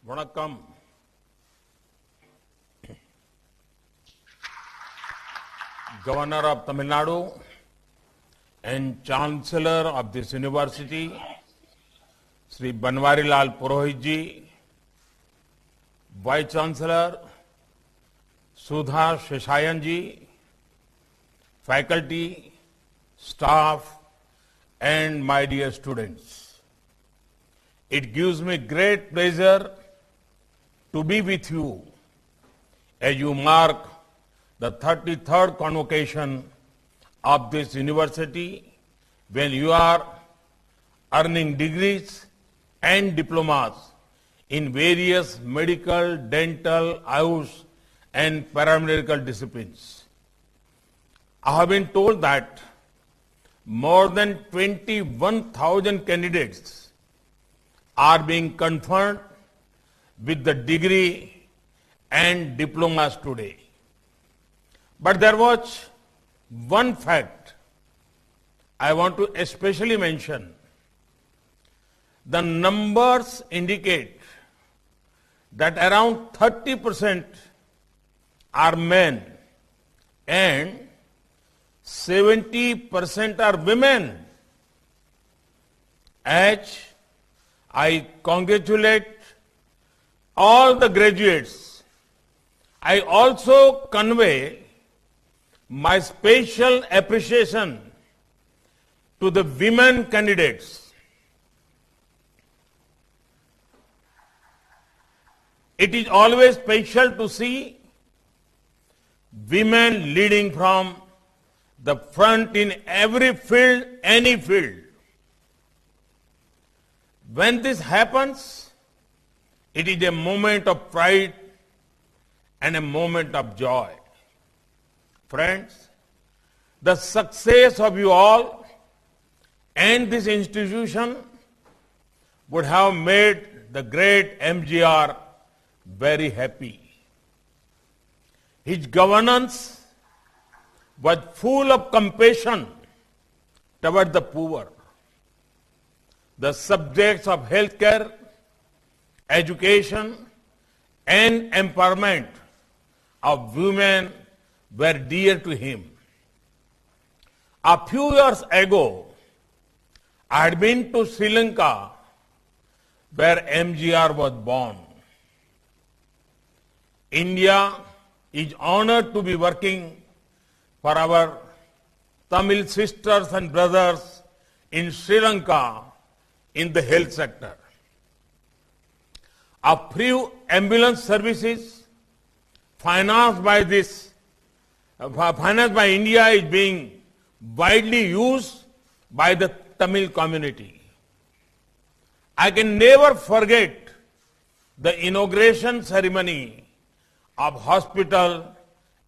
Vanakkam. Governor of Tamil Nadu and Chancellor of this university, Sri Banwari Lal Purohit ji, Vice Chancellor Sudha Sheshayan ji, faculty, staff, and my dear students. It gives me great pleasure to be with you as you mark the 33rd convocation of this university when you are earning degrees and diplomas in various medical, dental, Ayush, and paramedical disciplines. I have been told that more than 21,000 candidates are being conferred with the degree and diplomas today. But there was one fact I want to especially mention. The numbers indicate that around 30% are men and 70% are women. As I congratulate all the graduates, I also convey my special appreciation to the women candidates. It is always special to see women leading from the front in every field, any field. When this happens, it is a moment of pride and a moment of joy. Friends, the success of you all and this institution would have made the great MGR very happy. His governance was full of compassion toward the poor. The subjects of healthcare, education, and empowerment of women were dear to him. A few years ago, I had been to Sri Lanka, where MGR was born. India is honored to be working for our Tamil sisters and brothers in Sri Lanka in the health sector. A few ambulance services financed by India is being widely used by the Tamil community. I can never forget the inauguration ceremony of hospital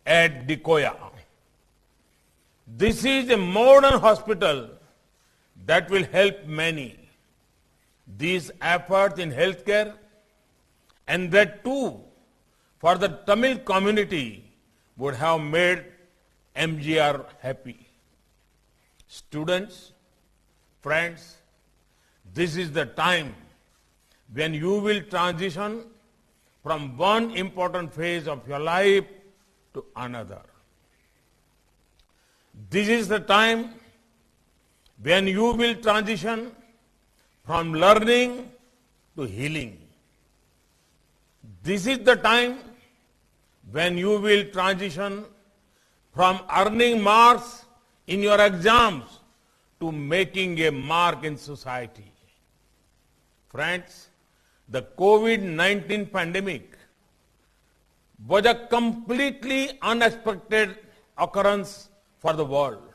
at Dikoya. This is a modern hospital that will help many. These efforts in healthcare, and that too for the Tamil community, would have made MGR happy. Students, friends, this is the time when you will transition from one important phase of your life to another. This is the time when you will transition from learning to healing. This is the time when you will transition from earning marks in your exams to making a mark in society. Friends, the COVID-19 pandemic was a completely unexpected occurrence for the world.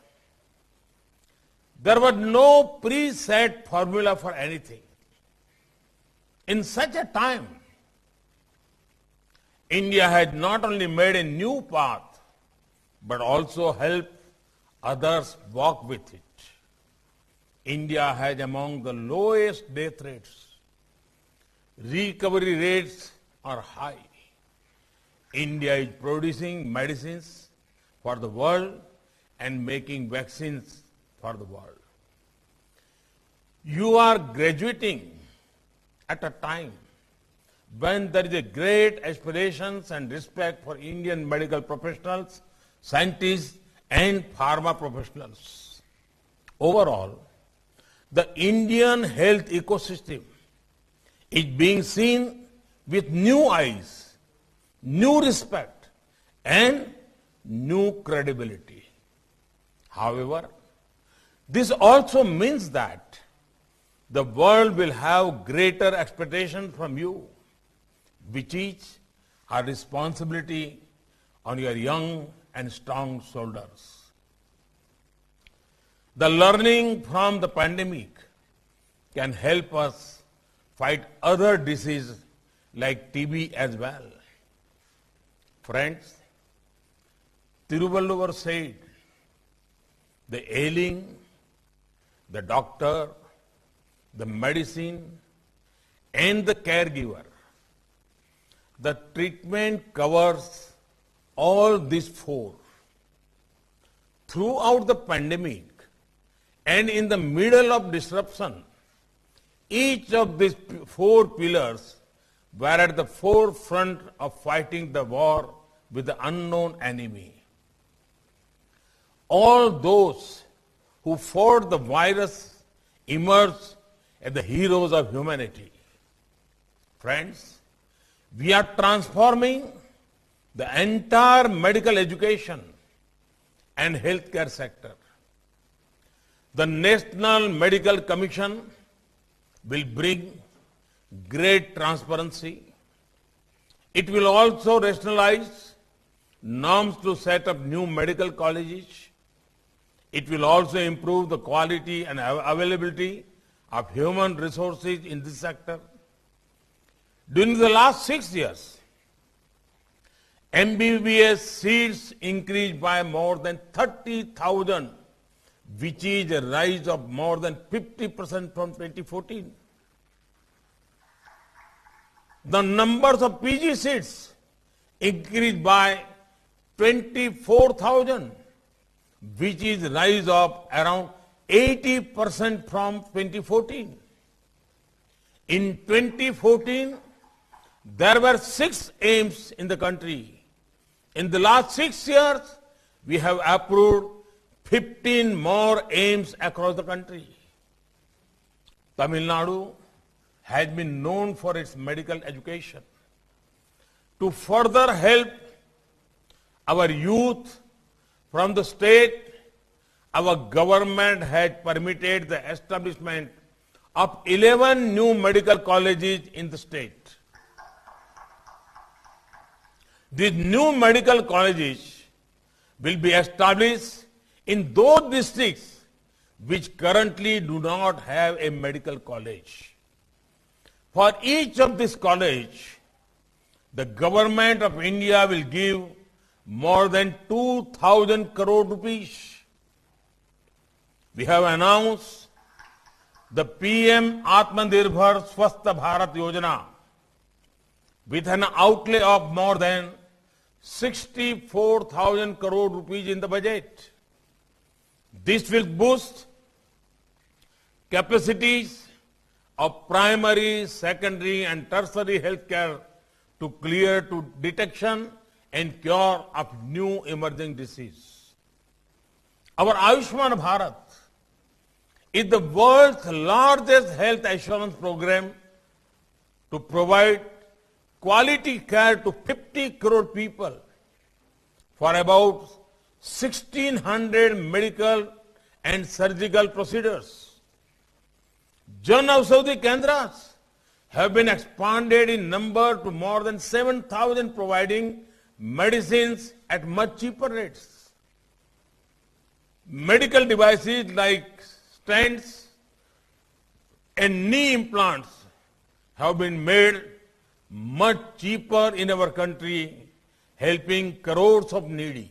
There was no preset formula for anything. In such a time, India had not only made a new path, but also helped others walk with it. India has among the lowest death rates. Recovery rates are high. India is producing medicines for the world and making vaccines for the world. You are graduating at a time when there is a great aspirations and respect for Indian medical professionals, scientists, and pharma professionals. Overall, the Indian health ecosystem is being seen with new eyes, new respect, and new credibility. However, this also means that the world will have greater expectation from you, which is a responsibility on your young and strong shoulders. The learning from the pandemic can help us fight other diseases like TB as well. Friends, Tiruvalluvar said, the ailing, the doctor, the medicine, and the caregiver. The treatment covers all these four. Throughout the pandemic and in the middle of disruption, each of these four pillars were at the forefront of fighting the war with the unknown enemy. All those who fought the virus emerged as the heroes of humanity. Friends, we are transforming the entire medical education and healthcare sector. The National Medical Commission will bring great transparency. It will also rationalize norms to set up new medical colleges. It will also improve the quality and availability of human resources in this sector. During the last 6 years, MBBS seats increased by more than 30,000, which is a rise of more than 50% from 2014. The numbers of PG seats increased by 24,000, which is a rise of around 80% from 2014. In 2014, there were 6 AIIMS in the country. In the last 6 years, we have approved 15 more AIIMS across the country. Tamil Nadu has been known for its medical education. To further help our youth from the state, our government has permitted the establishment of 11 new medical colleges in the state. These new medical colleges will be established in those districts which currently do not have a medical college. For each of these colleges, the government of India will give more than 2,000 crore rupees. We have announced the PM Atmanirbhar Swasth Bharat Yojana with an outlay of more than 64,000 crore rupees in the budget. This will boost capacities of primary, secondary and tertiary healthcare to clear to detection and cure of new emerging disease. Our Ayushman Bharat is the world's largest health assurance program to provide quality care to 50 crore people for about 1,600 medical and surgical procedures. Jan Aushadhi Kendras have been expanded in number to more than 7,000, providing medicines at much cheaper rates. Medical devices like stents and knee implants have been made much cheaper in our country, helping crores of needy.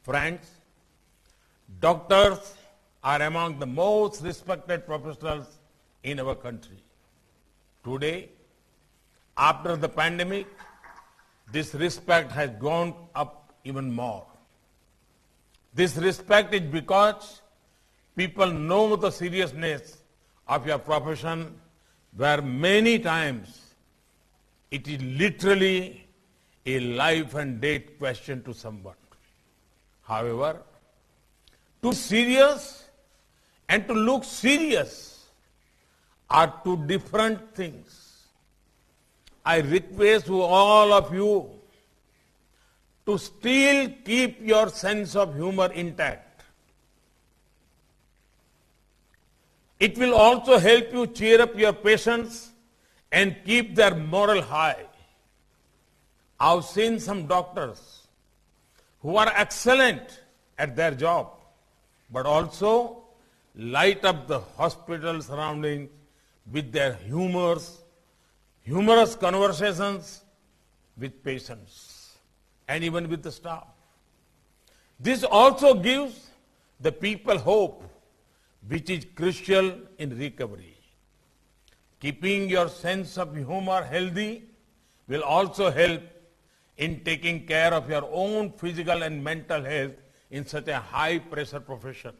Friends, doctors are among the most respected professionals in our country. Today, after the pandemic, this respect has gone up even more. This respect is because people know the seriousness of your profession, where many times it is literally a life and death question to someone. However, to be serious and to look serious are two different things. I request to all of you to still keep your sense of humor intact. It will also help you cheer up your patients and keep their morale high. I've seen some doctors who are excellent at their job, but also light up the hospital surroundings with their humorous conversations with patients and even with the staff. This also gives the people hope, which is crucial in recovery. Keeping your sense of humor healthy will also help in taking care of your own physical and mental health in such a high-pressure profession.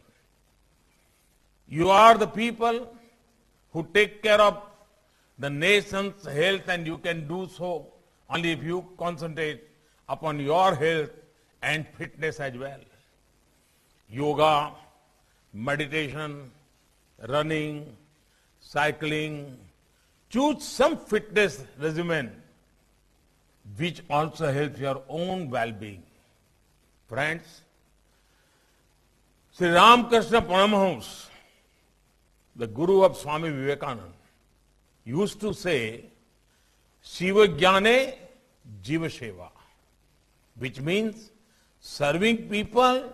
You are the people who take care of the nation's health, and you can do so only if you concentrate upon your health and fitness as well. Yoga, meditation, running, cycling. Choose some fitness regimen which also helps your own well-being. Friends, Sri Ramakrishna Paramahamsa, the guru of Swami Vivekananda, used to say, Shiva Jnane Jiva Seva, which means serving people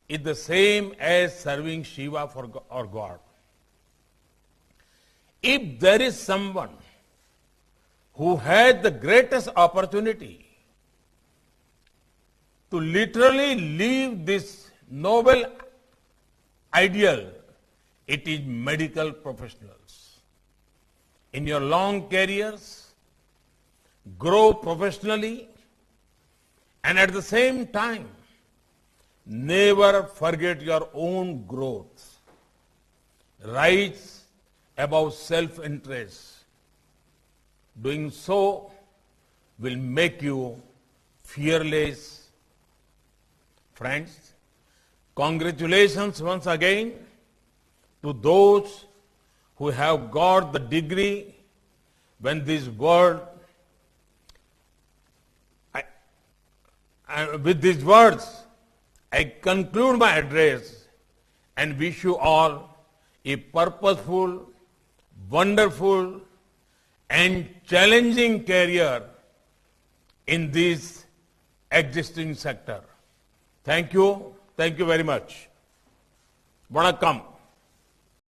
is the same as serving Shiva or God. If there is someone who had the greatest opportunity to literally live this noble ideal, it is medical professionals. In your long careers, grow professionally, and at the same time, never forget your own growth. Rise above self-interest. Doing so will make you fearless. Friends, congratulations once again to those who have got the degree when this world. With these words, I conclude my address and wish you all a purposeful, wonderful, and challenging career in this existing sector. Thank you. Thank you very much. Vanakkam.